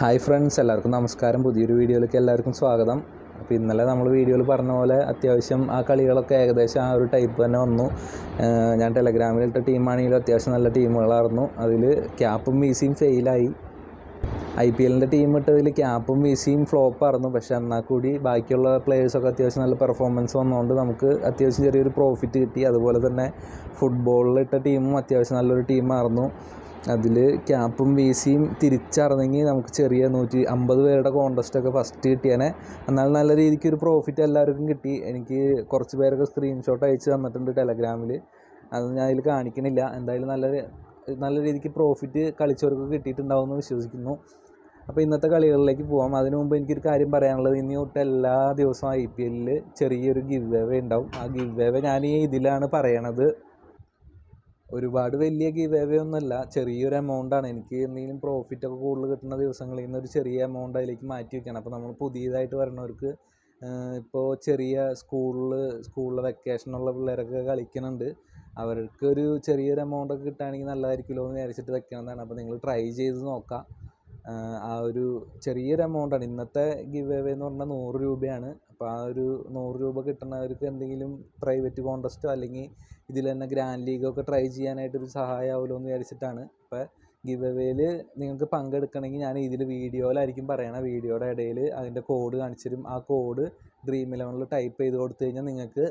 Hi friends, എല്ലാവർക്കും നമസ്കാരം. പുതിയൊരു വീഡിയോയിലേക്ക് എല്ലാവർക്കും സ്വാഗതം. അപ്പോൾ ഇന്നലെ നമ്മൾ വീഡിയോയിൽ പറഞ്ഞ പോലെ അത്യാവശ്യം ആ കളികളൊക്കെ ഏകദേശം ആ ഒരു ടൈപ്പ് തന്നെ വന്നു. ഞാൻ ടെലഗ്രാമിലിട്ട ടീമാണെങ്കിലും അത്യാവശ്യം നല്ല ടീമുകളായിരുന്നു. അതിൽ ക്യാപ്പും വീസിയും ഫെയിലായി. IPLൻ്റെ ടീം ഇട്ടതിൽ ക്യാപ്പും വീസിയും ഫ്ലോപ്പായിരുന്നു. പക്ഷേ എന്നാൽ കൂടി ബാക്കിയുള്ള പ്ലേയേഴ്സൊക്കെ അത്യാവശ്യം നല്ല പെർഫോമൻസ് വന്നതുകൊണ്ട് നമുക്ക് അത്യാവശ്യം ചെറിയൊരു പ്രോഫിറ്റ് കിട്ടി. അതുപോലെ തന്നെ ഫുട്ബോളിലിട്ട ടീമും അത്യാവശ്യം നല്ലൊരു ടീമായിരുന്നു. അതിൽ ക്യാപ്പും വീസിയും തിരിച്ചറിഞ്ഞെങ്കിൽ നമുക്ക് ചെറിയ 150 പേരുടെ കോൺടെസ്റ്റൊക്കെ ഫസ്റ്റ് കിട്ടിയേനെ. എന്നാൽ നല്ല രീതിക്ക് ഒരു പ്രോഫിറ്റ് എല്ലാവർക്കും കിട്ടി. എനിക്ക് കുറച്ച് പേരൊക്കെ സ്ക്രീൻഷോട്ട് അയച്ച് തന്നിട്ടുണ്ട് ടെലഗ്രാമിൽ. അത് ഞാൻ അതിൽ കാണിക്കണില്ല. എന്തായാലും നല്ല രീതിക്ക് പ്രോഫിറ്റ് കളിച്ചവർക്ക് കിട്ടിയിട്ടുണ്ടാവുമെന്ന് വിശ്വസിക്കുന്നു. അപ്പോൾ ഇന്നത്തെ കളികളിലേക്ക് പോകാം. അതിനു മുമ്പ് എനിക്കൊരു കാര്യം പറയാനുള്ളത്, ഇനി തൊട്ട് എല്ലാ ദിവസവും IPLൽ ചെറിയൊരു ഗിവ് അവേ ഉണ്ടാവും. ആ ഗിവ് അവേ ഞാൻ ഇതിലാണ് പറയണത്. ഒരുപാട് വലിയ ഗിവ് അവേ ഒന്നുമല്ല, ചെറിയൊരു എമൗണ്ടാണ്. എനിക്ക് എന്തെങ്കിലും പ്രോഫിറ്റൊക്കെ കൂടുതൽ കിട്ടുന്ന ദിവസങ്ങളിൽ നിന്ന് ഒരു ചെറിയ എമൗണ്ട് അതിലേക്ക് മാറ്റി വയ്ക്കണം. അപ്പോൾ നമ്മൾ പുതിയതായിട്ട് വരുന്നവർക്ക് ഇപ്പോൾ ചെറിയ സ്കൂളിൽ വെക്കേഷനുള്ള പിള്ളേരൊക്കെ കളിക്കുന്നുണ്ട്. അവർക്കൊരു ചെറിയൊരു എമൗണ്ടൊക്കെ കിട്ടുകയാണെങ്കിൽ നല്ലതായിരിക്കുമല്ലോ എന്ന് വിചാരിച്ചിട്ട് വെക്കണതാണ്. അപ്പോൾ നിങ്ങൾ ട്രൈ ചെയ്ത് നോക്കാം. ആ ഒരു ചെറിയൊരു എമൗണ്ടാണ്. ഇന്നത്തെ ഗിവ് അവേ എന്ന് പറഞ്ഞാൽ 100 രൂപയാണ്. അപ്പോൾ ആ ഒരു 100 രൂപ കിട്ടുന്നവർക്ക് എന്തെങ്കിലും പ്രൈവറ്റ് കോൺടെസ്റ്റോ അല്ലെങ്കിൽ ഇതിൽ തന്നെ ഗ്രാൻഡ് ലീഗൊക്കെ ട്രൈ ചെയ്യാനായിട്ടൊരു സഹായമാവുമല്ലോ എന്ന് വിചാരിച്ചിട്ടാണ്. അപ്പോൾ ഗിവ് അവേയിൽ നിങ്ങൾക്ക് പങ്കെടുക്കണമെങ്കിൽ ഞാൻ ഇതിൽ വീഡിയോയിലായിരിക്കും പറയണത്. വീഡിയോയുടെ ഇടയിൽ അതിൻ്റെ കോഡ് കാണിച്ചു തരും. ആ കോഡ് ഡ്രീം 11 ടൈപ്പ് ചെയ്ത് കൊടുത്തു കഴിഞ്ഞാൽ നിങ്ങൾക്ക്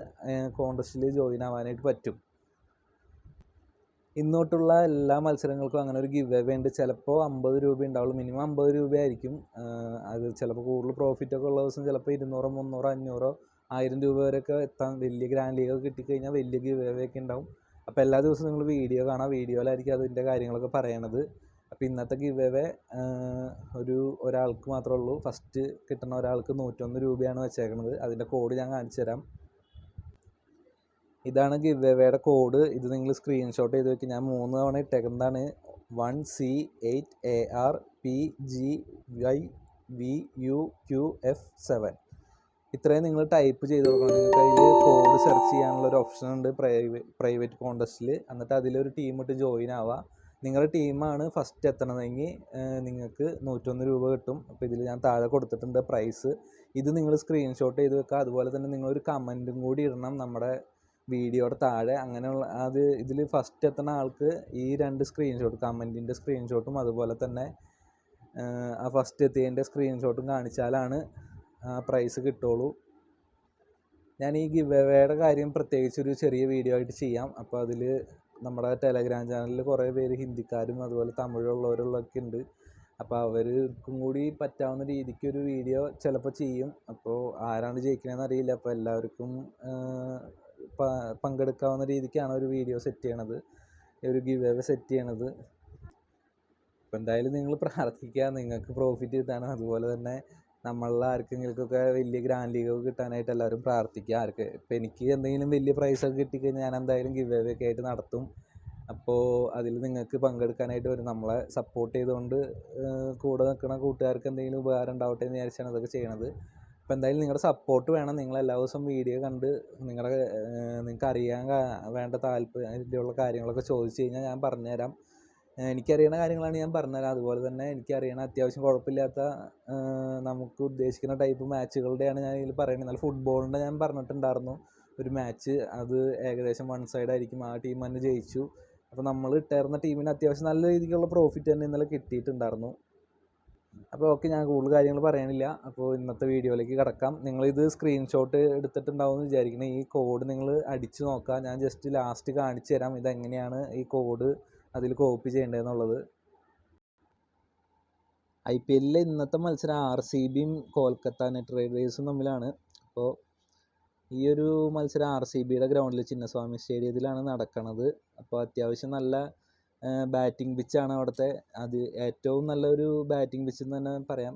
കോൺടെസ്റ്റിൽ ജോയിൻ ആവാനായിട്ട് പറ്റും. ഇന്നോട്ടുള്ള എല്ലാ മത്സരങ്ങൾക്കും അങ്ങനെ ഒരു ഗിവ് അവേ ഉണ്ട്. ചിലപ്പോൾ 50 രൂപ ഉണ്ടാവുള്ളൂ, മിനിമം 50 രൂപയായിരിക്കും. അത് ചിലപ്പോൾ കൂടുതൽ പ്രോഫിറ്റൊക്കെ ഉള്ള ദിവസം ചിലപ്പോൾ 200, 300, 500, 1000 രൂപ വരെയൊക്കെ എത്താം. വലിയ ഗ്രാൻഡ് ലീഗൊക്കെ കിട്ടിക്കഴിഞ്ഞാൽ വലിയ ഗിവ് അവേ ഒക്കെ ഉണ്ടാവും. അപ്പോൾ എല്ലാ ദിവസവും നിങ്ങൾ വീഡിയോ കാണാം. വീഡിയോയിലായിരിക്കും അതിൻ്റെ കാര്യങ്ങളൊക്കെ പറയണത്. അപ്പോൾ ഇന്നത്തെ ഗിവ് അവേ ഒരാൾക്ക് മാത്രമേ ഉള്ളൂ. ഫസ്റ്റ് കിട്ടുന്ന ഒരാൾക്ക് 101 രൂപയാണ് വെച്ചേക്കുന്നത്. അതിൻ്റെ കോഡ് ഞാൻ കാണിച്ചു തരാം. ഇതാണ് ഗിവ് അവേയുടെ കോഡ്. ഇത് നിങ്ങൾ സ്ക്രീൻഷോട്ട് ചെയ്ത് വെക്കും. ഞാൻ 3 തവണ ഇട്ടേക്കുന്നതാണ്. 1C8ARPGYVUQF7. ഇത്രയും നിങ്ങൾ ടൈപ്പ് ചെയ്ത് കൊടുക്കണം. നിങ്ങൾക്ക് അതിൽ കോഡ് സെർച്ച് ചെയ്യാനുള്ളൊരു ഓപ്ഷൻ ഉണ്ട് പ്രൈവറ്റ് കോൺടെസ്റ്റിൽ. എന്നിട്ട് അതിലൊരു ടീം ഇട്ട് ജോയിൻ ആവുക. നിങ്ങളുടെ ടീമാണ് ഫസ്റ്റ് എത്തണതെങ്കിൽ നിങ്ങൾക്ക് 101 രൂപ കിട്ടും. അപ്പോൾ ഇതിൽ ഞാൻ താഴെ കൊടുത്തിട്ടുണ്ട് പ്രൈസ്. ഇത് നിങ്ങൾ സ്ക്രീൻഷോട്ട് ചെയ്ത് വെക്കുക. അതുപോലെ തന്നെ നിങ്ങളൊരു കമൻറ്റും കൂടി ഇടണം നമ്മുടെ വീഡിയോയുടെ താഴെ. അങ്ങനെയുള്ള ഇതിൽ ഫസ്റ്റ് എത്തുന്ന ആൾക്ക് ഈ 2 സ്ക്രീൻഷോട്ട്, കമൻറ്റിൻ്റെ സ്ക്രീൻഷോട്ടും അതുപോലെ തന്നെ ആ ഫസ്റ്റ് എത്തിയതിൻ്റെ സ്ക്രീൻഷോട്ടും കാണിച്ചാലാണ് പ്രൈസ് കിട്ടുള്ളൂ. ഞാൻ ഈ ഗിവ് അവേയുടെ കാര്യം പ്രത്യേകിച്ചൊരു ചെറിയ വീഡിയോ ആയിട്ട് ചെയ്യാം. അപ്പോൾ അതിൽ നമ്മുടെ ടെലഗ്രാം ചാനലിൽ കുറേ പേര് ഹിന്ദിക്കാരും അതുപോലെ തമിഴുള്ളവരുള്ളൊക്കെ ഉണ്ട്. അപ്പോൾ അവർക്കും കൂടി പറ്റാവുന്ന രീതിക്ക് ഒരു വീഡിയോ ചിലപ്പോൾ ചെയ്യും. അപ്പോൾ ആരാണ് ജയിക്കണമെന്ന് അറിയില്ല. അപ്പോൾ എല്ലാവർക്കും പങ്കെടുക്കാവുന്ന രീതിക്കാണ് ഒരു വീഡിയോ സെറ്റ് ചെയ്യണത്, ഒരു ഗിവ് അവേ സെറ്റ് ചെയ്യണത്. അപ്പോൾ എന്തായാലും നിങ്ങൾ പ്രാർത്ഥിക്കുക നിങ്ങൾക്ക് പ്രോഫിറ്റ് കിട്ടാനും അതുപോലെ തന്നെ നമ്മളിൽ ആർക്കെങ്കിലുമൊക്കെ വലിയ ഗ്രാൻഡ് ലീഗൊക്കെ കിട്ടാനായിട്ട് എല്ലാവരും പ്രാർത്ഥിക്കുക. ഇപ്പോൾ എനിക്ക് എന്തെങ്കിലും വലിയ പ്രൈസൊക്കെ കിട്ടിക്കഴിഞ്ഞാൽ ഞാൻ എന്തായാലും ഗിവ് അവേ ഒക്കെ ആയിട്ട് നടത്തും. അപ്പോൾ അതിൽ നിങ്ങൾക്ക് പങ്കെടുക്കാനായിട്ട് വരും. നമ്മളെ സപ്പോർട്ട് ചെയ്തുകൊണ്ട് കൂടെ നിൽക്കുന്ന കൂട്ടുകാർക്ക് എന്തെങ്കിലും ഉപകാരം ഉണ്ടാവട്ടെ എന്ന് വിചാരിച്ചാണ് അതൊക്കെ ചെയ്യണത്. അപ്പോൾ എന്തായാലും നിങ്ങളുടെ സപ്പോർട്ട് വേണം. നിങ്ങൾ എല്ലാ ദിവസവും വീഡിയോ കണ്ട് നിങ്ങൾക്ക് അറിയാൻ വേണ്ട താല്പര്യമുള്ള കാര്യങ്ങളൊക്കെ ചോദിച്ചു കഴിഞ്ഞാൽ ഞാൻ പറഞ്ഞുതരാം. എനിക്കറിയണ കാര്യങ്ങളാണ് ഞാൻ പറഞ്ഞുതരാം. അതുപോലെ തന്നെ എനിക്കറിയണ അത്യാവശ്യം കുഴപ്പമില്ലാത്ത നമുക്ക് ഉദ്ദേശിക്കുന്ന ടൈപ്പ് മാച്ചുകളുടെയാണ് ഞാൻ ഇതിൽ പറയുന്നത്. എന്നാൽ ഫുട്ബോളിൻ്റെ ഞാൻ പറഞ്ഞിട്ടുണ്ടായിരുന്നു ഒരു മാച്ച്. അത് ഏകദേശം 1 സൈഡ് ആയിരിക്കും. ആ ടീം തന്നെ ജയിച്ചു. അപ്പോൾ നമ്മൾ ഇട്ടായിരുന്ന ടീമിന് അത്യാവശ്യം നല്ല രീതിക്കുള്ള പ്രോഫിറ്റ് തന്നെ ഇന്നലെ കിട്ടിയിട്ടുണ്ടായിരുന്നു. അപ്പോൾ ഓക്കെ, ഞാൻ കൂടുതൽ കാര്യങ്ങൾ പറയാനില്ല. അപ്പോൾ ഇന്നത്തെ വീഡിയോയിലേക്ക് കിടക്കാം. നിങ്ങളിത് സ്ക്രീൻഷോട്ട് എടുത്തിട്ടുണ്ടാവുമെന്ന് വിചാരിക്കണം. ഈ കോഡ് നിങ്ങൾ അടിച്ചു നോക്കുക. ഞാൻ ജസ്റ്റ് ലാസ്റ്റ് കാണിച്ചു തരാം ഇതെങ്ങനെയാണ് ഈ കോഡ് അതിൽ കോപ്പി ചെയ്യേണ്ടതെന്നുള്ളത്. IPLലെ ഇന്നത്തെ മത്സരം RCBയും കൊൽക്കത്ത നൈറ്റ് റൈഡേഴ്സും തമ്മിലാണ്. അപ്പോൾ ഈ ഒരു മത്സരം RCBയുടെ ഗ്രൗണ്ടിൽ ചിന്നസ്വാമി സ്റ്റേഡിയത്തിലാണ് നടക്കുന്നത്. അപ്പോൾ അത്യാവശ്യം നല്ല ബാറ്റിംഗ് പിച്ചാണ് അവിടുത്തെ. അത് ഏറ്റവും നല്ലൊരു ബാറ്റിംഗ് പിച്ച് എന്ന് തന്നെ പറയാം.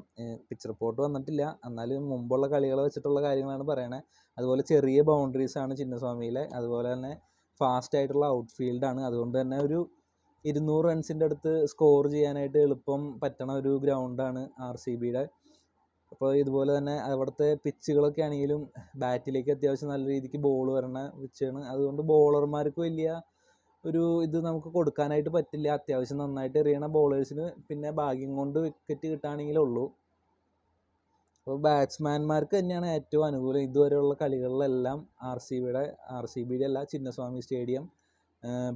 പിച്ച് റിപ്പോർട്ട് വന്നിട്ടില്ല, എന്നാലും മുമ്പുള്ള കളികളെ വെച്ചിട്ടുള്ള കാര്യങ്ങളാണ് പറയണത്. അതുപോലെ ചെറിയ ബൗണ്ടറീസാണ് ചിന്നസ്വാമിയിലെ. അതുപോലെ തന്നെ ഫാസ്റ്റ് ആയിട്ടുള്ള ഔട്ട് ഫീൽഡാണ്. അതുകൊണ്ട് തന്നെ ഒരു 200 റൺസിൻ്റെ അടുത്ത് സ്കോർ ചെയ്യാനായിട്ട് എളുപ്പം പറ്റണ ഒരു ഗ്രൗണ്ടാണ് RCBയുടെ. അപ്പോൾ ഇതുപോലെ തന്നെ അവിടുത്തെ പിച്ചുകളൊക്കെ ആണെങ്കിലും ബാറ്റിലേക്ക് അത്യാവശ്യം നല്ല രീതിക്ക് ബോൾ വരണ പിച്ചാണ്. അതുകൊണ്ട് ബോളർമാർക്ക് വലിയ ഒരു ഇത് നമുക്ക് കൊടുക്കാനായിട്ട് പറ്റില്ല. അത്യാവശ്യം നന്നായിട്ട് എറിയണ ബോളേഴ്സിന് പിന്നെ ഭാഗ്യം കൊണ്ട് വിക്കറ്റ് കിട്ടുകയാണെങ്കിലേ ഉള്ളൂ. അപ്പോൾ ബാറ്റ്സ്മാൻമാർക്ക് തന്നെയാണ് ഏറ്റവും അനുകൂലം. ഇതുവരെയുള്ള കളികളിലെല്ലാം ആർ സി ബിയുടെ അല്ല, ചിന്നസ്വാമി സ്റ്റേഡിയം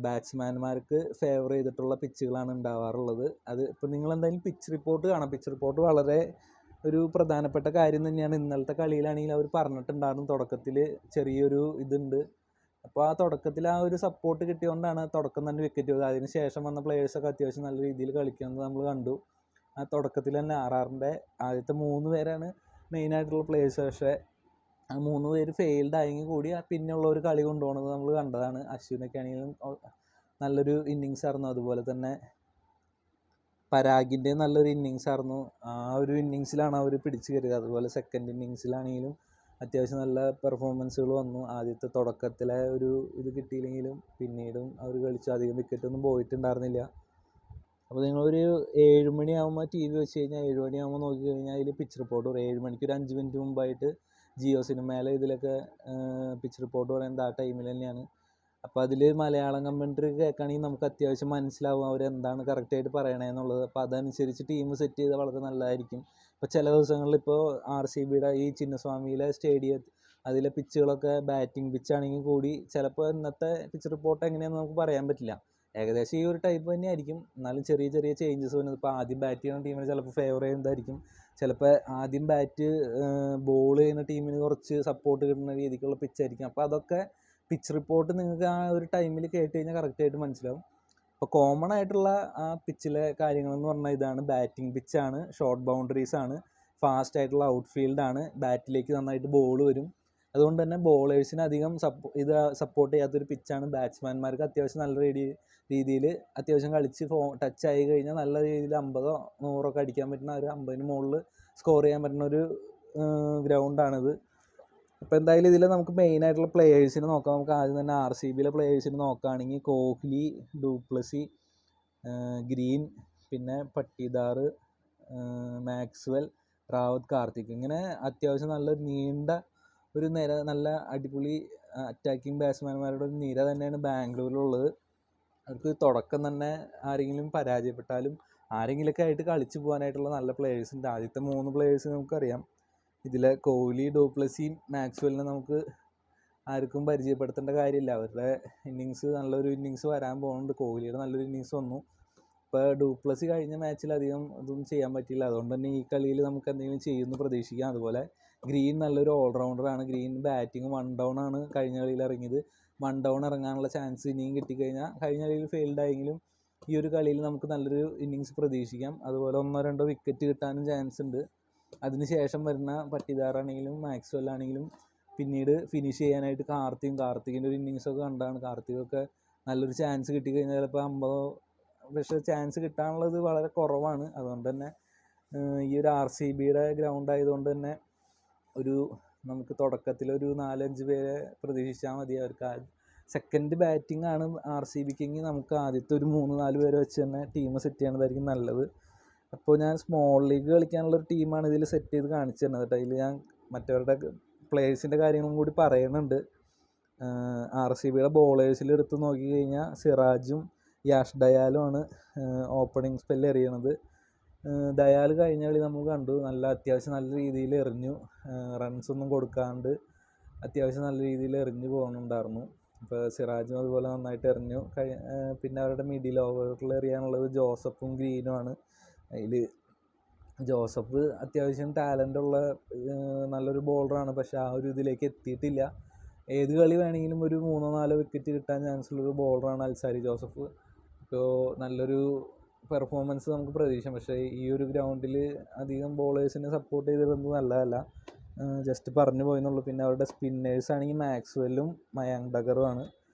ബാറ്റ്സ്മാൻമാർക്ക് ഫേവർ ചെയ്തിട്ടുള്ള പിച്ചുകളാണ് ഉണ്ടാവാറുള്ളത്. അത് ഇപ്പോൾ നിങ്ങളെന്തായാലും പിച്ച് റിപ്പോർട്ട് കാണാം. പിച്ച് റിപ്പോർട്ട് വളരെ ഒരു പ്രധാനപ്പെട്ട കാര്യം തന്നെയാണ്. ഇന്നലത്തെ കളിയിലാണെങ്കിൽ അവർ പറഞ്ഞിട്ടുണ്ടായിരുന്നു തുടക്കത്തിൽ ചെറിയൊരു ഇതുണ്ട്. അപ്പോൾ ആ തുടക്കത്തിൽ ആ ഒരു സപ്പോർട്ട് കിട്ടിയതുകൊണ്ടാണ് തുടക്കം തന്നെ വിക്കറ്റ് പോയത്. അതിന് ശേഷം വന്ന പ്ലേയേഴ്സൊക്കെ അത്യാവശ്യം നല്ല രീതിയിൽ കളിക്കുന്നത് നമ്മൾ കണ്ടു. ആ തുടക്കത്തിൽ തന്നെ ആറിൻ്റെ ആദ്യത്തെ 3 പേരാണ് മെയിനായിട്ടുള്ള പ്ലേയേഴ്സ്. പക്ഷേ ആ 3 പേര് ഫെയിൽഡ് ആയെങ്കിൽ കൂടി പിന്നെയുള്ള ഒരു കളി കൊണ്ടുപോകുന്നത് നമ്മൾ കണ്ടതാണ്. അശ്വിനൊക്കെ ആണെങ്കിലും നല്ലൊരു ഇന്നിങ്സ് ആയിരുന്നു. അതുപോലെ തന്നെ പരാഗിൻ്റെ നല്ലൊരു ഇന്നിങ്സ് ആയിരുന്നു. ആ ഒരു ഇന്നിങ്സിലാണ് അവർ പിടിച്ചു കയറിയത്. അതുപോലെ സെക്കൻഡ് ഇന്നിങ്സിലാണെങ്കിലും അത്യാവശ്യം നല്ല പെർഫോമൻസുകൾ വന്നു. ആദ്യത്തെ തുടക്കത്തിലെ ഒരു ഇത് കിട്ടിയില്ലെങ്കിലും പിന്നീടും അവർ കളിച്ചു. അധികം വിക്കറ്റൊന്നും പോയിട്ടുണ്ടായിരുന്നില്ല. അപ്പോൾ നിങ്ങളൊരു 7 മണിയാകുമ്പോൾ ടി വി വെച്ച് കഴിഞ്ഞാൽ 7 മണിയാകുമ്പോൾ നോക്കി കഴിഞ്ഞാൽ അതിൽ പിച്ച് റിപ്പോർട്ട് പറയും. 7 മണിക്ക് ഒരു 5 മിനിറ്റ് മുമ്പായിട്ട് ജിയോ സിനിമയിലെ ഇതിലൊക്കെ പിച്ച് റിപ്പോർട്ട് പറയുന്നത് ആ ടൈമിൽ തന്നെയാണ്. അപ്പോൾ അതിൽ മലയാളം കമൻട്രി കേൾക്കുകയാണെങ്കിൽ നമുക്ക് അത്യാവശ്യം മനസ്സിലാവും അവരെന്താണ് കറക്റ്റായിട്ട് പറയണതെന്നുള്ളത്. അപ്പോൾ അതനുസരിച്ച് ടീം സെറ്റ് ചെയ്താൽ വളരെ നല്ലതായിരിക്കും. ഇപ്പോൾ ചില ദിവസങ്ങളിൽ ഇപ്പോൾ ആർ സി ബിയുടെ ഈ ചിന്നസ്വാമിയിലെ സ്റ്റേഡിയം അതിലെ പിച്ചുകളൊക്കെ ബാറ്റിംഗ് പിച്ചാണെങ്കിൽ കൂടി ചിലപ്പോൾ ഇന്നത്തെ പിച്ച് റിപ്പോർട്ട് എങ്ങനെയാണെന്ന് നമുക്ക് പറയാൻ പറ്റില്ല. ഏകദേശം ഈ ഒരു ടൈപ്പ് തന്നെയായിരിക്കും. എന്നാലും ചെറിയ ചെറിയ ചേഞ്ചസ് വരുന്നത്. ഇപ്പോൾ ആദ്യം ബാറ്റ് ചെയ്യുന്ന ടീമിന് ചിലപ്പോൾ ഫേവർ ചെയ്യുന്നതായിരിക്കും. ചിലപ്പോൾ ആദ്യം ബോൾ ചെയ്യുന്ന ടീമിന് കുറച്ച് സപ്പോർട്ട് കിട്ടുന്ന രീതിക്കുള്ള പിച്ചായിരിക്കും. അപ്പോൾ അതൊക്കെ പിച്ച് റിപ്പോർട്ട് നിങ്ങൾക്ക് ആ ഒരു ടൈമിൽ കേട്ട് കഴിഞ്ഞാൽ കറക്റ്റായിട്ട് മനസ്സിലാവും. അപ്പോൾ കോമൺ ആയിട്ടുള്ള ആ പിച്ചിലെ കാര്യങ്ങളെന്ന് പറഞ്ഞാൽ ഇതാണ്. ബാറ്റിംഗ് പിച്ചാണ്, ഷോർട്ട് ബൗണ്ടറീസാണ്, ഫാസ്റ്റ് ആയിട്ടുള്ള ഔട്ട് ഫീൽഡാണ്, ബാറ്റിലേക്ക് നന്നായിട്ട് ബോൾ വരും. അതുകൊണ്ട് തന്നെ ബോളേഴ്സിന് അധികം സപ്പോർട്ട് ചെയ്യാത്തൊരു പിച്ചാണ്. ബാറ്റ്സ്മാൻമാർക്ക് അത്യാവശ്യം നല്ല രീതിയിൽ അത്യാവശ്യം കളിച്ച് ടച്ച് ആയി കഴിഞ്ഞാൽ നല്ല രീതിയിൽ 50 100 ഒക്കെ അടിക്കാൻ പറ്റുന്ന ഒരു 50-ന് മുകളിൽ സ്കോർ ചെയ്യാൻ പറ്റുന്ന ഒരു ഗ്രൗണ്ടാണിത്. അപ്പോൾ എന്തായാലും ഇതിൽ നമുക്ക് മെയിനായിട്ടുള്ള പ്ലേയേഴ്സിന് നോക്കാം. നമുക്ക് ആദ്യം തന്നെ ആർ സി ബിയിലെ പ്ലേയേഴ്സിന് നോക്കുകയാണെങ്കിൽ കോഹ്ലി, ഡുപ്ലസി, ഗ്രീൻ, പിന്നെ പട്ടിദാർ, മാക്സ്വെൽ, റാവത്ത്, കാർത്തിക്, ഇങ്ങനെ അത്യാവശ്യം നല്ലൊരു നീണ്ട ഒരു നിര, നല്ല അടിപൊളി അറ്റാക്കിംഗ് ബാറ്റ്സ്മാൻമാരുടെ ഒരു നിര തന്നെയാണ് ബാംഗ്ലൂരിലുള്ളത്. അവർക്ക് തുടക്കം തന്നെ ആരെങ്കിലും പരാജയപ്പെട്ടാലും ആരെങ്കിലുമൊക്കെ ആയിട്ട് കളിച്ചു പോകാനായിട്ടുള്ള നല്ല പ്ലേയേഴ്സുണ്ട്. ആദ്യത്തെ 3 പ്ലേയേഴ്സ് നമുക്കറിയാം. ഇതിലെ കോഹ്ലി, ഡുപ്ലസിയും മാക്സ്വെലിനെ നമുക്ക് ആർക്കും പരിചയപ്പെടുത്തേണ്ട കാര്യമില്ല. അവരുടെ ഇന്നിങ്സ് നല്ലൊരു ഇന്നിങ്സ് വരാൻ പോകുന്നുണ്ട്. കോഹ്ലിയുടെ നല്ലൊരു ഇന്നിങ്സ് വന്നു. ഇപ്പോൾ ഡുപ്ലസി കഴിഞ്ഞ മാച്ചിൽ അധികം ഇതൊന്നും ചെയ്യാൻ പറ്റിയില്ല. അതുകൊണ്ട് തന്നെ ഈ കളിയിൽ നമുക്ക് എന്തെങ്കിലും ചെയ്യുമെന്ന് പ്രതീക്ഷിക്കാം. അതുപോലെ ഗ്രീൻ നല്ലൊരു ഓൾറൗണ്ടറാണ്. ഗ്രീൻ ബാറ്റിംഗ് 1 ഡൗൺ ആണ് കഴിഞ്ഞ കളിയിൽ ഇറങ്ങിയത്. 1 ഡൗൺ ഇറങ്ങാനുള്ള ചാൻസ് ഇനിയും കിട്ടിക്കഴിഞ്ഞാൽ, കഴിഞ്ഞ കളിയിൽ ഫെയിൽഡ് ആയെങ്കിലും ഈ ഒരു കളിയിൽ നമുക്ക് നല്ലൊരു ഇന്നിങ്സ് പ്രതീക്ഷിക്കാം. അതുപോലെ 1-2 വിക്കറ്റ് കിട്ടാനും ചാൻസ് ഉണ്ട്. അതിനുശേഷം വരുന്ന പട്ടിദാറാണെങ്കിലും മാക്സ്വെൽ ആണെങ്കിലും പിന്നീട് ഫിനിഷ് ചെയ്യാനായിട്ട് കാർത്തികിൻ്റെ ഒരു ഇന്നിങ്സൊക്കെ കണ്ടാണ്. കാർത്തികൊക്കെ നല്ലൊരു ചാൻസ് കിട്ടിക്കഴിഞ്ഞാൽ ചിലപ്പോൾ 50, പക്ഷേ ചാൻസ് കിട്ടാനുള്ളത് വളരെ കുറവാണ്. അതുകൊണ്ട് തന്നെ ഈ ഒരു ആർ സി ബിയുടെ ഗ്രൗണ്ട് ആയതുകൊണ്ട് തന്നെ നമുക്ക് തുടക്കത്തിലൊരു 4-5 പേരെ പ്രതീക്ഷിച്ചാൽ മതി. അവർക്ക് സെക്കൻഡ് ബാറ്റിംഗ് ആണ് ആർ സി ബിക്കെങ്കിൽ നമുക്ക് ആദ്യത്തെ ഒരു 3-4 പേരെ വെച്ച് തന്നെ ടീം സെറ്റ് ചെയ്യണതായിരിക്കും നല്ലത്. അപ്പോൾ ഞാൻ സ്മോൾ ലീഗ് കളിക്കാനുള്ളൊരു ടീമാണ് ഇതിൽ സെറ്റ് ചെയ്ത് കാണിച്ചു തരുന്നത് കേട്ടോ. അതിൽ ഞാൻ മറ്റവരുടെ പ്ലേയേഴ്സിൻ്റെ കാര്യങ്ങളും കൂടി പറയുന്നുണ്ട്. ആർ സി ബിയുടെ ബോളേഴ്സിൽ എടുത്ത് നോക്കി കഴിഞ്ഞാൽ സിറാജും യാഷ് ഡയാലുമാണ് ഓപ്പണിംഗ് സ്പെല്ല് എറിയണത്. ദയാൽ കഴിഞ്ഞ കളി നമ്മൾ കണ്ടു, അത്യാവശ്യം നല്ല രീതിയിൽ എറിഞ്ഞു. റൺസൊന്നും കൊടുക്കാണ്ട് അത്യാവശ്യം നല്ല രീതിയിൽ എറിഞ്ഞു പോകുന്നുണ്ടായിരുന്നു. ഇപ്പോൾ സിറാജും അതുപോലെ നന്നായിട്ട് എറിഞ്ഞു. പിന്നെ അവരുടെ മിഡിൽ ഓവറിൽ എറിയാനുള്ളത് ജോസഫും ഗ്രീനുമാണ്. അതിൽ ജോസഫ് അത്യാവശ്യം ടാലൻ്റുള്ള നല്ലൊരു ബോളറാണ്. പക്ഷേ ആ ഒരു ഇതിലേക്ക് എത്തിയിട്ടില്ല. ഏത് കളി വേണമെങ്കിലും ഒരു 3-4 വിക്കറ്റ് കിട്ടാൻ ചാൻസ് ഉള്ളൊരു ബോളറാണ് അൽസാരി ജോസഫ്. ഇപ്പോൾ നല്ലൊരു പെർഫോമൻസ് നമുക്ക് പ്രതീക്ഷിക്കാം. പക്ഷേ ഈ ഒരു ഗ്രൗണ്ടിൽ അധികം ബോളേഴ്സിനെ സപ്പോർട്ട് ചെയ്തിരുന്നത് നല്ലതല്ല. ജസ്റ്റ് പറഞ്ഞു പോയെന്നുള്ളൂ. പിന്നെ അവരുടെ സ്പിന്നേഴ്സ് ആണെങ്കിൽ മാക്സ്വെല്ലും മയാങ്ക് ഡഗറുമാണ്.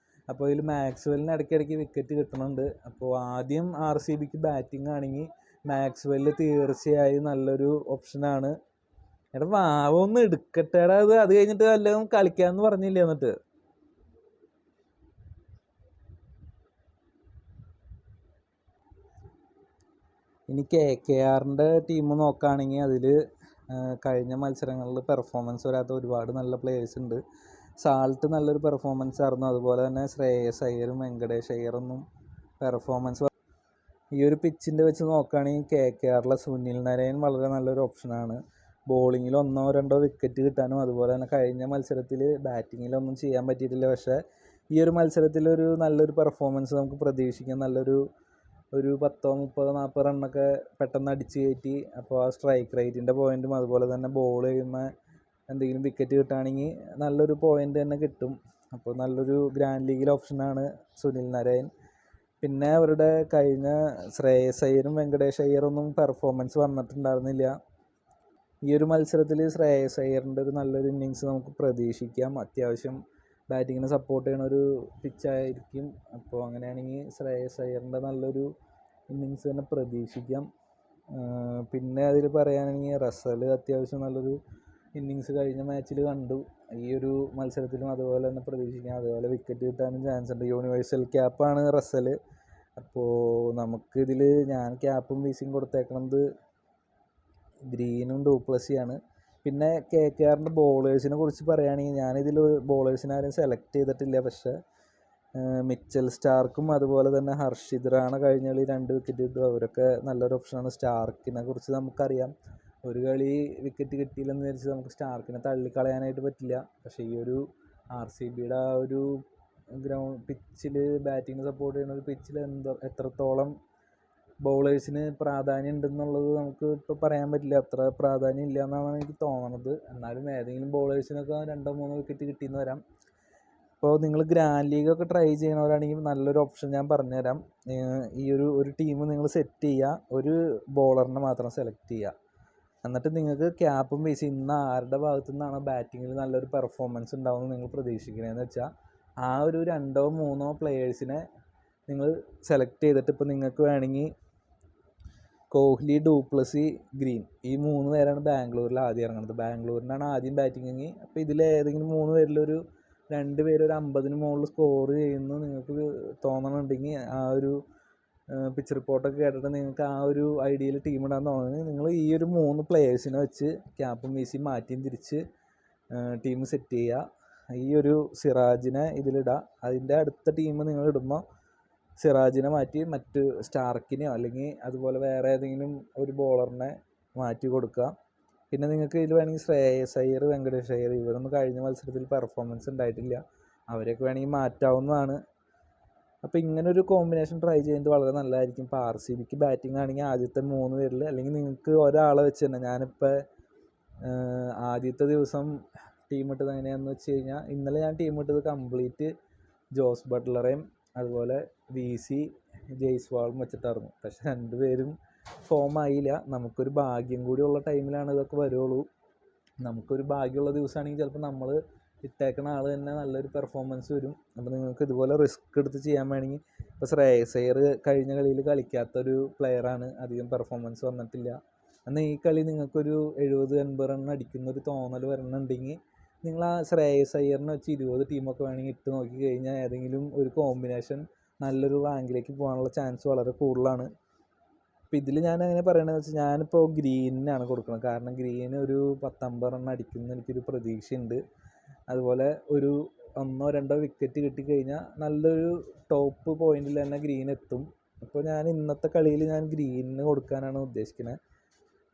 അപ്പോൾ ഇതിൽ മാക്സ്വെല്ലിന് ഇടയ്ക്കിടയ്ക്ക് വിക്കറ്റ് കിട്ടുന്നുണ്ട്. അപ്പോൾ ആദ്യം ആർ സി ബിക്ക് ബാറ്റിംഗ് ആണെങ്കിൽ മാക്സ്വെല്ല് തീർച്ചയായും നല്ലൊരു ഓപ്ഷനാണ്. എടാ വാവൊന്ന് എടുക്കട്ടേടാ, അത് കഴിഞ്ഞിട്ട് വല്ലതും കളിക്കാമെന്ന് പറഞ്ഞില്ല. എന്നിട്ട് ഇനി കെ ആറിൻ്റെ ടീം നോക്കുകയാണെങ്കിൽ അതിൽ കഴിഞ്ഞ മത്സരങ്ങളിൽ പെർഫോമൻസ് വരാത്ത ഒരുപാട് നല്ല പ്ലേയേഴ്സ് ഉണ്ട്. സാൾട്ട് നല്ലൊരു പെർഫോമൻസ് ആയിരുന്നു. അതുപോലെ തന്നെ ശ്രേയസ് അയ്യരും വെങ്കടേഷ് അയ്യറൊന്നും പെർഫോമൻസ് ഈ ഒരു പിച്ചിൻ്റെ വെച്ച് നോക്കുകയാണെങ്കിൽ KKRലെ സുനിൽ നരയൻ വളരെ നല്ലൊരു ഓപ്ഷനാണ്. ബോളിങ്ങിൽ 1-2 വിക്കറ്റ് കിട്ടാനും അതുപോലെ തന്നെ കഴിഞ്ഞ മത്സരത്തിൽ ബാറ്റിങ്ങിലൊന്നും ചെയ്യാൻ പറ്റിയിട്ടില്ല. പക്ഷേ ഈ ഒരു മത്സരത്തിലൊരു നല്ലൊരു പെർഫോമൻസ് നമുക്ക് പ്രതീക്ഷിക്കാം. ഒരു 10, 30, 40 റണ്ണൊക്കെ പെട്ടെന്ന് അടിച്ച് കയറ്റി. അപ്പോൾ ആ സ്ട്രൈക്ക് റേറ്റിൻ്റെ പോയിൻറ്റും അതുപോലെ തന്നെ ബോൾ ചെയ്യുമ്പോൾ എന്തെങ്കിലും വിക്കറ്റ് കിട്ടുകയാണെങ്കിൽ നല്ലൊരു പോയിൻ്റ് തന്നെ കിട്ടും. അപ്പോൾ നല്ലൊരു ഗ്രാൻഡ് ലീഗിൽ ഓപ്ഷനാണ് സുനിൽ നരയൻ. പിന്നെ അവരുടെ കഴിഞ്ഞ ശ്രേയസ് അയ്യരും വെങ്കടേഷ് അയ്യറൊന്നും പെർഫോമൻസ് വന്നിട്ടുണ്ടായിരുന്നില്ല. ഈ ഒരു മത്സരത്തിൽ ശ്രേയസ് അയ്യറിൻ്റെ ഒരു നല്ലൊരു ഇന്നിങ്സ് നമുക്ക് പ്രതീക്ഷിക്കാം. അത്യാവശ്യം ബാറ്റിങ്ങിനെ സപ്പോർട്ട് ചെയ്യുന്ന ഒരു പിച്ചായിരിക്കും. അപ്പോൾ അങ്ങനെയാണെങ്കിൽ ശ്രേയസ് അയ്യറിൻ്റെ നല്ലൊരു ഇന്നിങ്സ് തന്നെ പ്രതീക്ഷിക്കാം. പിന്നെ അതിൽ പറയുകയാണെങ്കിൽ റസൽ അത്യാവശ്യം നല്ലൊരു ഇന്നിങ്സ് കഴിഞ്ഞ മാച്ചിൽ കണ്ടു. ഈ ഒരു മത്സരത്തിലും അതുപോലെ തന്നെ പ്രതീക്ഷിക്കാം. അതുപോലെ വിക്കറ്റ് കിട്ടാനും ചാൻസ് ഉണ്ട്. യൂണിവേഴ്സൽ ക്യാപ്പാണ് റസൽ. അപ്പോൾ നമുക്കിതിൽ ഞാൻ ക്യാപ്പും വീസിയും കൊടുത്തേക്കണത് ഗ്രീനും ഡൂപ്ലസിയാണ്. പിന്നെ KKRൻ്റെ ബോളേഴ്സിനെ കുറിച്ച് പറയുകയാണെങ്കിൽ ഞാനിതിൽ ബോളേഴ്സിനെ ആരും സെലക്ട് ചെയ്തിട്ടില്ല. പക്ഷേ മിച്ചൽ സ്റ്റാർക്കും അതുപോലെ തന്നെ ഹർഷിത് റാണ കഴിഞ്ഞ കളി 2 വിക്കറ്റ് കിട്ടും. അവരൊക്കെ നല്ലൊരു ഓപ്ഷനാണ്. സ്റ്റാർക്കിനെ കുറിച്ച് നമുക്കറിയാം. ഒരു കളി വിക്കറ്റ് കിട്ടിയില്ലെന്ന് വിചാരിച്ച് നമുക്ക് സ്റ്റാർക്കിനെ തള്ളിക്കളയാനായിട്ട് പറ്റില്ല. പക്ഷേ ഈ ഒരു RCBയുടെ ആ ഒരു പിച്ചിൽ ബാറ്റിംഗ് സപ്പോർട്ട് ചെയ്യുന്ന ഒരു പിച്ചിൽ എത്രത്തോളം ബൗളേഴ്സിന് പ്രാധാന്യം ഉണ്ടെന്നുള്ളത് നമുക്ക് ഇപ്പോൾ പറയാൻ പറ്റില്ല. അത്ര പ്രാധാന്യം ഇല്ല എന്നാണ് എനിക്ക് തോന്നുന്നത്. എന്നാലും ഏതെങ്കിലും ബൗളേഴ്സിനൊക്കെ 2-3 വിക്കറ്റ് കിട്ടിയെന്ന് വരാം. ഇപ്പോൾ നിങ്ങൾ ഗ്രാൻഡ് ലീഗൊക്കെ ട്രൈ ചെയ്യണവരാണെങ്കിൽ നല്ലൊരു ഓപ്ഷൻ ഞാൻ പറഞ്ഞുതരാം. ഈ ഒരു ടീം നിങ്ങൾ സെറ്റ് ചെയ്യുക, ഒരു ബോളറിനെ മാത്രം സെലക്ട് ചെയ്യുക. എന്നിട്ട് നിങ്ങൾക്ക് ക്യാപ്പും വീസി ഇന്ന് ആരുടെ ഭാഗത്തു നിന്നാണോ ബാറ്റിങ്ങിൽ നല്ലൊരു പെർഫോമൻസ് ഉണ്ടാവുമെന്ന് നിങ്ങൾ പ്രതീക്ഷിക്കണമെന്ന് വെച്ചാൽ ആ ഒരു 2-3 പ്ലെയേഴ്സിനെ നിങ്ങൾ സെലക്ട് ചെയ്തിട്ട് ഇപ്പോൾ നിങ്ങൾക്ക് വേണമെങ്കിൽ കോഹ്ലി, ഡൂപ്ലസി, ഗ്രീൻ ഈ 3 പേരാണ് ബാംഗ്ലൂരിൽ ആദ്യം ഇറങ്ങുന്നത്. ബാംഗ്ലൂരിനാണ് ആദ്യം ബാറ്റിംഗ്. അപ്പോൾ ഇതിൽ ഏതെങ്കിലും 3 പേരിലൊരു 2 പേര് ഒരു 50-ന് മുകളിൽ സ്കോർ ചെയ്യുന്നു നിങ്ങൾക്ക് തോന്നണമെന്നുണ്ടെങ്കിൽ ആ ഒരു പിച്ച് റിപ്പോർട്ടൊക്കെ കേട്ടിട്ട് നിങ്ങൾക്ക് ആ ഒരു ഐഡിയയിൽ ടീം ഇടാൻ തോന്നുന്നത് നിങ്ങൾ ഈ ഒരു 3 പ്ലെയേഴ്സിനെ വെച്ച് ക്യാപ്പും വീസിയും മാറ്റിയും തിരിച്ച് ടീം സെറ്റ് ചെയ്യുക. ഈ ഒരു സിറാജിനെ ഇതിലിടുക. അതിൻ്റെ അടുത്ത ടീം നിങ്ങൾ ഇടുമ്പോൾ സിറാജിനെ മാറ്റി മറ്റ് സ്റ്റാർക്കിനെയോ അല്ലെങ്കിൽ അതുപോലെ വേറെ ഏതെങ്കിലും ഒരു ബോളറിനെ മാറ്റി കൊടുക്കുക. പിന്നെ നിങ്ങൾക്ക് ഇതിൽ വേണമെങ്കിൽ ശ്രേയസ് അയ്യർ, വെങ്കടേഷ് അയ്യർ ഇവരൊന്നും കഴിഞ്ഞ മത്സരത്തിൽ പെർഫോമൻസ് ഉണ്ടായിട്ടില്ല. അവരെയൊക്കെ വേണമെങ്കിൽ മാറ്റാവുന്നതാണ്. അപ്പോൾ ഇങ്ങനൊരു കോമ്പിനേഷൻ ട്രൈ ചെയ്യുന്നത് വളരെ നല്ലതായിരിക്കും. ഇപ്പോൾ RCBക്ക് ബാറ്റിംഗ് ആണെങ്കിൽ ആദ്യത്തെ 3 പേരിൽ അല്ലെങ്കിൽ നിങ്ങൾക്ക് ഒരാളെ വെച്ച് തന്നെ ഞാനിപ്പോൾ ആദ്യത്തെ ദിവസം ടീം ഇട്ടത് എങ്ങനെയാണെന്ന് വെച്ച് കഴിഞ്ഞാൽ ഇന്നലെ ഞാൻ ടീം ഇട്ടത് കംപ്ലീറ്റ് ജോസ് ബട്ട്ലറേയും അതുപോലെ VC ജയ്സ്വാളും വെച്ചിട്ടായിരുന്നു. പക്ഷെ 2 പേരും ഫോം ആയില്ല. നമുക്കൊരു ഭാഗ്യം കൂടിയുള്ള ടൈമിലാണ് ഇതൊക്കെ വരുള്ളൂ. നമുക്കൊരു ഭാഗ്യമുള്ള ദിവസമാണെങ്കിൽ ചിലപ്പോൾ നമ്മൾ ഇട്ടേക്കണ ആൾ തന്നെ നല്ലൊരു പെർഫോമൻസ് വരും. അപ്പോൾ നിങ്ങൾക്ക് ഇതുപോലെ റിസ്ക് എടുത്ത് ചെയ്യാൻ വേണമെങ്കിൽ ഇപ്പോൾ ശ്രേയസ് അയ്യർ കഴിഞ്ഞ കളിയിൽ കളിക്കാത്തൊരു പ്ലെയറാണ്. അധികം പെർഫോമൻസ് വന്നിട്ടില്ല. എന്നാൽ ഈ കളി നിങ്ങൾക്കൊരു 70-80 റൺ അടിക്കുന്നൊരു തോന്നൽ വരണമെന്നുണ്ടെങ്കിൽ നിങ്ങൾ ആ ശ്രേയസ് അയ്യറിനെ വെച്ച് 20 ടീമൊക്കെ വേണമെങ്കിൽ ഇട്ട് നോക്കി കഴിഞ്ഞാൽ ഏതെങ്കിലും ഒരു കോമ്പിനേഷൻ നല്ലൊരു റാങ്കിലേക്ക് പോകാനുള്ള ചാൻസ് വളരെ കൂടുതലാണ്. അപ്പോൾ ഇതിൽ ഞാൻ അങ്ങനെ പറയണതെന്ന് വെച്ചാൽ ഞാനിപ്പോൾ ഗ്രീനിനാണ് കൊടുക്കുന്നത്. കാരണം ഗ്രീന് ഒരു 10-50 റൺ അടിക്കുമെന്ന് എനിക്കൊരു പ്രതീക്ഷയുണ്ട്. അതുപോലെ ഒരു 1-2 വിക്കറ്റ് കിട്ടിക്കഴിഞ്ഞാൽ നല്ലൊരു ടോപ്പ് പോയിന്റിൽ തന്നെ ഗ്രീൻ എത്തും. അപ്പോൾ ഞാൻ ഇന്നത്തെ കളിയിൽ ഞാൻ ഗ്രീനിന് കൊടുക്കാനാണ് ഉദ്ദേശിക്കുന്നത്.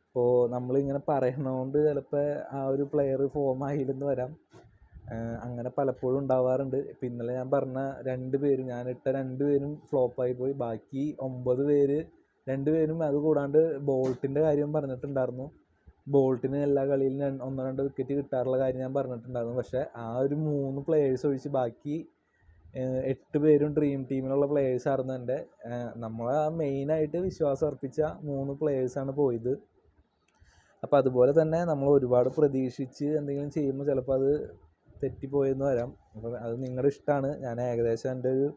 അപ്പോൾ നമ്മളിങ്ങനെ പറയണതുകൊണ്ട് ചിലപ്പോൾ ആ ഒരു പ്ലെയർ ഫോം ആയില്ലെന്ന് വരാം. അങ്ങനെ പലപ്പോഴും ഉണ്ടാവാറുണ്ട്. ഇപ്പം ഇന്നലെ ഞാൻ പറഞ്ഞ 2 പേരും ഞാനിട്ട 2 പേരും ഫ്ലോപ്പായി പോയി. ബാക്കി 9 പേര് 2 പേരും അത് കൂടാണ്ട് ബോൾട്ടിൻ്റെ കാര്യം പറഞ്ഞിട്ടുണ്ടായിരുന്നു. ബോൾട്ടിന് എല്ലാ കളിയിലും 1-2 വിക്കറ്റ് കിട്ടാറുള്ള കാര്യം ഞാൻ പറഞ്ഞിട്ടുണ്ടായിരുന്നു. പക്ഷേ ആ ഒരു 3 പ്ലെയേഴ്സ് ഒഴിച്ച് ബാക്കി 8 പേരും ഡ്രീം ടീമിലുള്ള പ്ലെയേഴ്സായിരുന്നു. നമ്മളെ മെയിനായിട്ട് വിശ്വാസം അർപ്പിച്ച 3 പ്ലെയേഴ്സാണ് പോയത്. അപ്പോൾ അതുപോലെ തന്നെ നമ്മൾ ഒരുപാട് പ്രതീക്ഷിച്ച് എന്തെങ്കിലും ചെയ്യുമ്പോൾ ചിലപ്പോൾ അത് തെറ്റിപ്പോയെന്ന് വരാം. അപ്പോൾ അത് നിങ്ങളുടെ ഇഷ്ടമാണ്. ഞാൻ ഏകദേശം എൻ്റെ ഒരു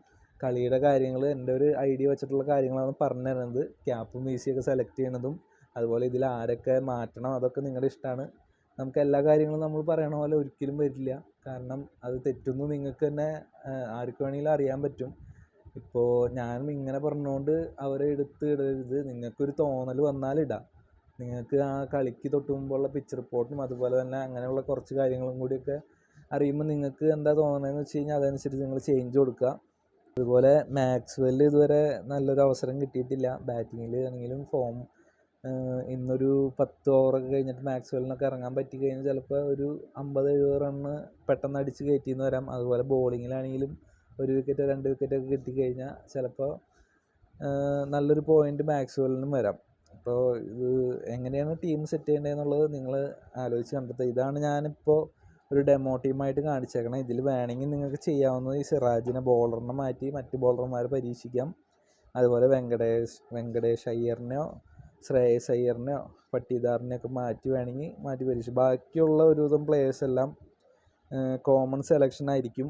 കളിയുടെ കാര്യങ്ങൾ എൻ്റെ ഒരു ഐഡിയ വെച്ചിട്ടുള്ള കാര്യങ്ങളാണ് പറഞ്ഞു തരുന്നത്. ക്യാപ്പും വീസിയൊക്കെ സെലക്ട് ചെയ്യണതും അതുപോലെ ഇതിൽ ആരൊക്കെ മാറ്റണം അതൊക്കെ നിങ്ങളുടെ ഇഷ്ടമാണ്. നമുക്ക് എല്ലാ കാര്യങ്ങളും നമ്മൾ പറയണ പോലെ ഒരിക്കലും വരില്ല. കാരണം അത് തെറ്റുന്നു നിങ്ങൾക്ക് തന്നെ ആർക്ക് വേണമെങ്കിലും അറിയാൻ പറ്റും. ഇപ്പോൾ ഞാൻ ഇങ്ങനെ പറഞ്ഞുകൊണ്ട് അവരെ എടുത്ത് ഇടരുത്. നിങ്ങൾക്കൊരു തോന്നൽ വന്നാലിടാം. നിങ്ങൾക്ക് ആ കളിക്ക് തൊട്ട് മുമ്പുള്ള പിച്ച് റിപ്പോർട്ടും അതുപോലെ തന്നെ അങ്ങനെയുള്ള കുറച്ച് കാര്യങ്ങളും കൂടിയൊക്കെ അറിയുമ്പോൾ നിങ്ങൾക്ക് എന്താ തോന്നണതെന്ന് വെച്ച് കഴിഞ്ഞാൽ അതനുസരിച്ച് നിങ്ങൾ ചേഞ്ച് കൊടുക്കുക. അതുപോലെ മാക്സ്വെൽ ഇതുവരെ നല്ലൊരു അവസരം കിട്ടിയിട്ടില്ല. ബാറ്റിങ്ങിൽ ആണെങ്കിലും ഫോം ഇന്നൊരു 10 ഓവറൊക്കെ കഴിഞ്ഞിട്ട് മാക്സ്വെലിനൊക്കെ ഇറങ്ങാൻ പറ്റി കഴിഞ്ഞാൽ ചിലപ്പോൾ ഒരു 50-70 റണ്ണ് പെട്ടെന്ന് അടിച്ച് കയറ്റിയെന്ന് വരാം. അതുപോലെ ബോളിങ്ങിലാണെങ്കിലും 1 വിക്കറ്റ് 2 വിക്കറ്റൊക്കെ കിട്ടിക്കഴിഞ്ഞാൽ ചിലപ്പോൾ നല്ലൊരു പോയിൻ്റ് മാക്സ്വെലിനും വരാം. അപ്പോൾ ഇത് എങ്ങനെയാണ് ടീം സെറ്റ് ചെയ്യേണ്ടതെന്നുള്ളത് നിങ്ങൾ ആലോചിച്ച് കണ്ടെത്തുക. ഇതാണ് ഞാനിപ്പോൾ ഒരു ഡെമോ ടീമായിട്ട് കാണിച്ചേക്കണം. ഇതിൽ വേണമെങ്കിൽ നിങ്ങൾക്ക് ചെയ്യാവുന്നത് ഈ സിറാജിനെ ബോളറിനെ മാറ്റി മറ്റ് ബോളർമാരെ പരീക്ഷിക്കാം. അതുപോലെ വെങ്കടേഷ് അയ്യറിനെയോ ശ്രേയസ് അയ്യറിനെയോ പട്ടീദാറിനെയൊക്കെ മാറ്റി വേണമെങ്കിൽ മാറ്റി പരീക്ഷിക്കും. ബാക്കിയുള്ള ഒരുവിധം പ്ലേയേഴ്സെല്ലാം കോമൺ സെലക്ഷൻ ആയിരിക്കും.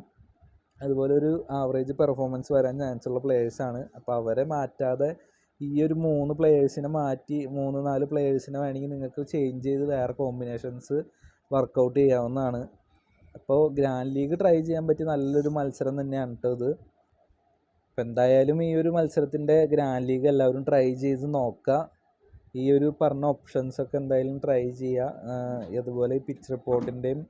അതുപോലെ ഒരു ആവറേജ് പെർഫോമൻസ് വരാൻ ചാൻസ് ഉള്ള പ്ലേയേഴ്സാണ്. അപ്പോൾ അവരെ മാറ്റാതെ ഈ ഒരു 3 പ്ലേയേഴ്സിനെ മാറ്റി 3-4 പ്ലേയേഴ്സിനെ വേണമെങ്കിൽ നിങ്ങൾക്ക് ചേഞ്ച് ചെയ്ത് വേറെ കോമ്പിനേഷൻസ് വർക്കൗട്ട് ചെയ്യാവുന്നതാണ്. അപ്പോൾ ഗ്രാൻഡ് ലീഗ് ട്രൈ ചെയ്യാൻ പറ്റിയ നല്ലൊരു മത്സരം തന്നെയാണ് കേട്ടോ ഇത്. അപ്പോൾ എന്തായാലും ഈ ഒരു മത്സരത്തിൻ്റെ ഗ്രാൻഡ് ലീഗ് എല്ലാവരും ട്രൈ ചെയ്ത് നോക്കുക. ഈ ഒരു പറഞ്ഞ ഓപ്ഷൻസൊക്കെ എന്തായാലും ട്രൈ ചെയ്യുക. അതുപോലെ ഈ പിച്ച് റിപ്പോർട്ടിൻ്റെയും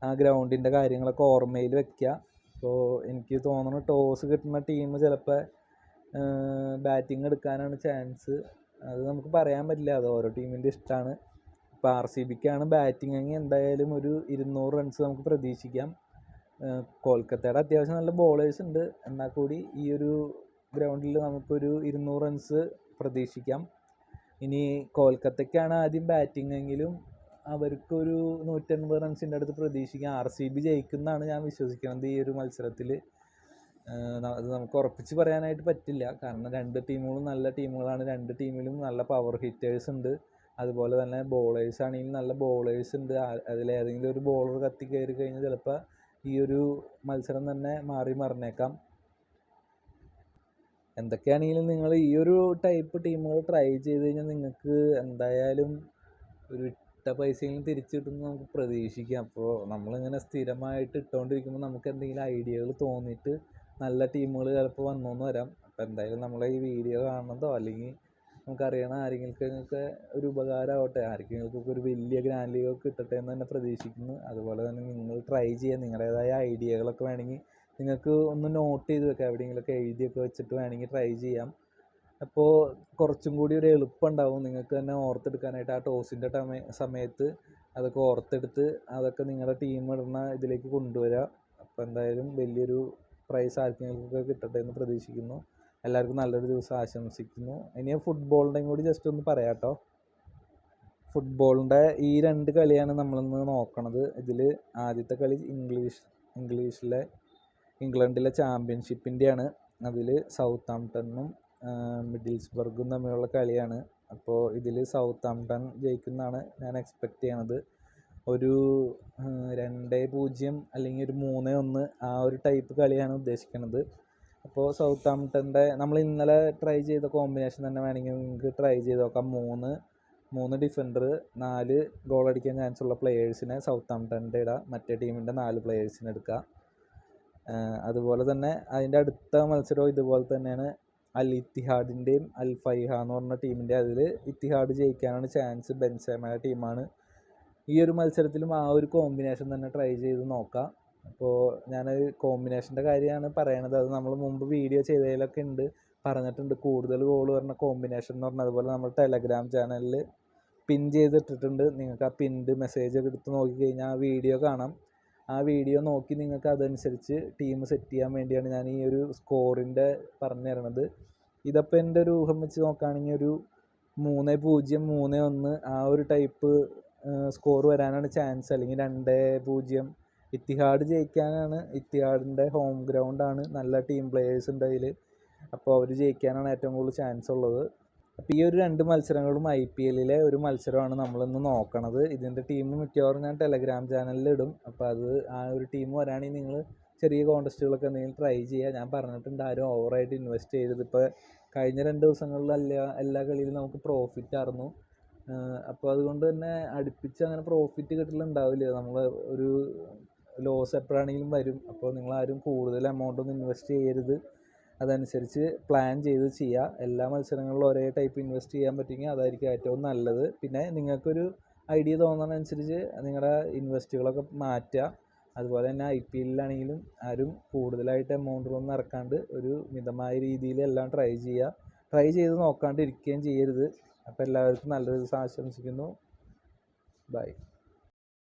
ആ ഗ്രൗണ്ടിൻ്റെ കാര്യങ്ങളൊക്കെ ഓർമ്മയിൽ വയ്ക്കുക. അപ്പോൾ എനിക്ക് തോന്നുന്നു ടോസ് കിട്ടുന്ന ടീം ചിലപ്പോൾ ബാറ്റിംഗ് എടുക്കാനാണ് ചാൻസ്. അത് നമുക്ക് പറയാൻ പറ്റില്ല, അത് ഓരോ ടീമിൻ്റെ ഇഷ്ടമാണ്. ഇപ്പോൾ RCBക്കാണ് ബാറ്റിംഗ് എങ്കിൽ എന്തായാലും ഒരു 200 റൺസ് നമുക്ക് പ്രതീക്ഷിക്കാം. കൊൽക്കത്തയുടെ അത്യാവശ്യം നല്ല ബോളേഴ്സ് ഉണ്ട്, എന്നാൽ കൂടി ഈ ഒരു ഗ്രൗണ്ടിൽ നമുക്കൊരു 200 റൺസ് പ്രതീക്ഷിക്കാം. ഇനി കൊൽക്കത്തയ്ക്കാണ് ആദ്യം ബാറ്റിംഗ് എങ്കിലും അവർക്കൊരു 180 റൺസിൻ്റെ അടുത്ത് പ്രതീക്ഷിക്കാം. RCB ജയിക്കുന്നതാണ് ഞാൻ വിശ്വസിക്കുന്നത് ഈ ഒരു മത്സരത്തിൽ. അത് നമുക്ക് ഉറപ്പിച്ച് പറയാനായിട്ട് പറ്റില്ല, കാരണം 2 ടീമുകളും നല്ല ടീമുകളാണ്. 2 ടീമിലും നല്ല പവർ ഹിറ്റേഴ്സ് ഉണ്ട്. അതുപോലെ തന്നെ ബോളേഴ്സ് ആണെങ്കിലും നല്ല ബോളേഴ്സ് ഉണ്ട്. അതിലേതെങ്കിലും ഒരു ബോളർ കത്തി കയറി കഴിഞ്ഞാൽ ചിലപ്പോൾ ഈ ഒരു മത്സരം തന്നെ മാറി മറിഞ്ഞേക്കാം. എന്തൊക്കെയാണെങ്കിലും നിങ്ങൾ ഈ ഒരു ടൈപ്പ് ടീമുകൾ ട്രൈ ചെയ്ത് കഴിഞ്ഞാൽ നിങ്ങൾക്ക് എന്തായാലും ഒരു ഇട്ട പൈസയെങ്കിലും തിരിച്ചു കിട്ടുമെന്ന് നമുക്ക് പ്രതീക്ഷിക്കാം. അപ്പോൾ നമ്മളിങ്ങനെ സ്ഥിരമായിട്ട് ഇട്ടുകൊണ്ടിരിക്കുമ്പോൾ നമുക്ക് എന്തെങ്കിലും ഐഡിയകൾ തോന്നിയിട്ട് നല്ല ടീമുകൾ ചിലപ്പോൾ വന്നോന്ന് വരാം. അപ്പോൾ എന്തായാലും നമ്മളെ ഈ വീഡിയോ കാണുന്നതോ അല്ലെങ്കിൽ നമുക്കറിയണ ആരെങ്കിലുമൊക്കെ ഒരു ഉപകാരമാവട്ടെ, ആർക്കെങ്കിലുമൊക്കെ ഒരു വലിയ ഗ്രാൻഡ് ലീഗൊക്കെ കിട്ടട്ടെ എന്ന് തന്നെ പ്രതീക്ഷിക്കുന്നു. അതുപോലെ തന്നെ നിങ്ങൾ ട്രൈ ചെയ്യുക. നിങ്ങളുടേതായ ഐഡിയകളൊക്കെ വേണമെങ്കിൽ നിങ്ങൾക്ക് ഒന്ന് നോട്ട് ചെയ്ത് വെക്കാം, എവിടെയെങ്കിലുമൊക്കെ എഴുതിയൊക്കെ വെച്ചിട്ട് വേണമെങ്കിൽ ട്രൈ ചെയ്യാം. അപ്പോൾ കുറച്ചും കൂടി ഒരു എളുപ്പമുണ്ടാവും നിങ്ങൾക്ക് തന്നെ ഓർത്തെടുക്കാനായിട്ട്. ആ ടോസിൻ്റെ സമയത്ത് അതൊക്കെ ഓർത്തെടുത്ത് അതൊക്കെ നിങ്ങളുടെ ടീം ഇടുന്ന ഇതിലേക്ക് കൊണ്ടുവരിക. അപ്പോൾ എന്തായാലും വലിയൊരു പ്രൈസ് ആർക്കെങ്കിലുമൊക്കെ കിട്ടട്ടെ എന്ന് പ്രതീക്ഷിക്കുന്നു. എല്ലാവർക്കും നല്ലൊരു ദിവസം ആശംസിക്കുന്നു. ഇനി ഫുട്ബോളിൻ്റെയും കൂടി ജസ്റ്റ് ഒന്ന് പറയാം കേട്ടോ. ഫുട്ബോളിൻ്റെ ഈ 2 കളിയാണ് നമ്മളിന്ന് നോക്കണത്. ഇതിൽ ആദ്യത്തെ കളി ഇംഗ്ലണ്ടിലെ ചാമ്പ്യൻഷിപ്പിൻ്റെയാണ്. അതിൽ സൗത്താംപ്ടണും മിഡിൽസ്ബർഗും തമ്മിലുള്ള കളിയാണ്. അപ്പോൾ ഇതിൽ സൗത്താംപ്ടൺ ജയിക്കുന്നതാണ് ഞാൻ എക്സ്പെക്റ്റ് ചെയ്യണത്. ഒരു 2-0 അല്ലെങ്കിൽ ഒരു 3-1 ആ ഒരു ടൈപ്പ് കളിയാണ് ഉദ്ദേശിക്കുന്നത്. അപ്പോൾ സൗത്താംപ്ടൻ്റെ നമ്മൾ ഇന്നലെ ട്രൈ ചെയ്ത കോമ്പിനേഷൻ തന്നെ വേണമെങ്കിൽ നിങ്ങൾക്ക് ട്രൈ ചെയ്ത് നോക്കാം. 3 ഡിഫൻഡർ 4 ഗോൾ അടിക്കാൻ ചാൻസ് ഉള്ള പ്ലെയേഴ്സിനെ സൗത്താംപ്ടൻ്റെ ഇടുക, മറ്റേ ടീമിൻ്റെ 4 പ്ലെയേഴ്സിനെ എടുക്കുക. അതുപോലെ തന്നെ അതിൻ്റെ അടുത്ത മത്സരവും ഇതുപോലെ തന്നെയാണ്. അൽ ഇത്തിഹാദിൻ്റെയും അൽ ഫൈഹ എന്ന് പറഞ്ഞ ടീമിൻ്റെ. അതിൽ ഇത്തിഹാദ് ജയിക്കാനാണ് ചാൻസ്, ബെൻസേമയുടെ ടീമാണ്. ഈ ഒരു മത്സരത്തിലും ആ ഒരു കോമ്പിനേഷൻ തന്നെ ട്രൈ ചെയ്ത് നോക്കാം. അപ്പോൾ ഞാൻ കോമ്പിനേഷൻ്റെ കാര്യമാണ് പറയണത്. അത് നമ്മൾ മുമ്പ് വീഡിയോ ചെയ്തതിലൊക്കെ പറഞ്ഞിട്ടുണ്ട്. കൂടുതൽ ഗോൾ വരുന്ന കോമ്പിനേഷൻ എന്ന് പറഞ്ഞാൽ അതുപോലെ നമ്മൾ ടെലഗ്രാം ചാനലിൽ പിൻ ചെയ്തിട്ടിട്ടുണ്ട്. നിങ്ങൾക്ക് ആ പിൻഡ് മെസ്സേജൊക്കെ എടുത്ത് നോക്കിക്കഴിഞ്ഞാൽ ആ വീഡിയോ കാണാം. ആ വീഡിയോ നോക്കി നിങ്ങൾക്ക് അതനുസരിച്ച് ടീം സെറ്റ് ചെയ്യാൻ വേണ്ടിയാണ് ഞാൻ ഈ ഒരു സ്കോറിൻ്റെ പറഞ്ഞു തരണത്. ഇതപ്പോൾ എൻ്റെ ഒരു ഊഹം വെച്ച് നോക്കുകയാണെങ്കിൽ ഒരു 3-0 3-1 ആ ഒരു ടൈപ്പ് സ്കോർ വരാനാണ് ചാൻസ്. അല്ലെങ്കിൽ 2-0 ഇത്തിഹാദ് ജയിക്കാനാണ്. ഇത്തിഹാദിൻ്റെ ഹോം ഗ്രൗണ്ടാണ്, നല്ല ടീം പ്ലേയേഴ്സ് ഉണ്ട് അതിൽ. അപ്പോൾ അവർ ജയിക്കാനാണ് ഏറ്റവും കൂടുതൽ ചാൻസ് ഉള്ളത്. അപ്പോൾ ഈ ഒരു 2 മത്സരങ്ങളും IPLലെ ഒരു മത്സരമാണ് നമ്മളിന്ന് നോക്കണത്. ഇതിൻ്റെ ടീം മിക്കവാറും ഞാൻ ടെലഗ്രാം ചാനലിൽ ഇടും. അപ്പോൾ അത് ആ ഒരു ടീം വരാണെങ്കിൽ നിങ്ങൾ ചെറിയ കോൺടെസ്റ്റുകളൊക്കെ എന്തെങ്കിലും ട്രൈ ചെയ്യുക. ഞാൻ പറഞ്ഞിട്ടുണ്ട്, ആരും ഓവറായിട്ട് ഇൻവെസ്റ്റ് ചെയ്തത്. ഇപ്പോൾ കഴിഞ്ഞ 2 ദിവസങ്ങളിലല്ല എല്ലാ കളിയിലും നമുക്ക് പ്രോഫിറ്റ് ആയിരുന്നു. അപ്പോൾ അതുകൊണ്ട് തന്നെ അടുപ്പിച്ച് അങ്ങനെ പ്രോഫിറ്റ് കിട്ടലുണ്ടാവില്ല. നമ്മൾ ഒരു ലോസ് എപ്പോഴാണെങ്കിലും വരും. അപ്പോൾ നിങ്ങളാരും കൂടുതൽ എമൗണ്ടൊന്നും ഇൻവെസ്റ്റ് ചെയ്യരുത്. അതനുസരിച്ച് പ്ലാൻ ചെയ്ത് ചെയ്യുക. എല്ലാ മത്സരങ്ങളിലും ഒരേ ടൈപ്പ് ഇൻവെസ്റ്റ് ചെയ്യാൻ പറ്റുമെങ്കിൽ അതായിരിക്കും ഏറ്റവും നല്ലത്. പിന്നെ നിങ്ങൾക്കൊരു ഐഡിയ തോന്നുന്നതനുസരിച്ച് നിങ്ങളുടെ ഇൻവെസ്റ്റുകളൊക്കെ മാറ്റുക. അതുപോലെ തന്നെ IPLാണെങ്കിലും ആരും കൂടുതലായിട്ട് എമൗണ്ടുകളൊന്നും ഇറക്കാണ്ട് ഒരു മിതമായ രീതിയിൽ എല്ലാം ട്രൈ ചെയ്ത് നോക്കാണ്ടിരിക്കുകയും ചെയ്യരുത്. അപ്പോൾ എല്ലാവർക്കും നല്ലൊരു ദിവസം ആശംസിക്കുന്നു. ബൈ.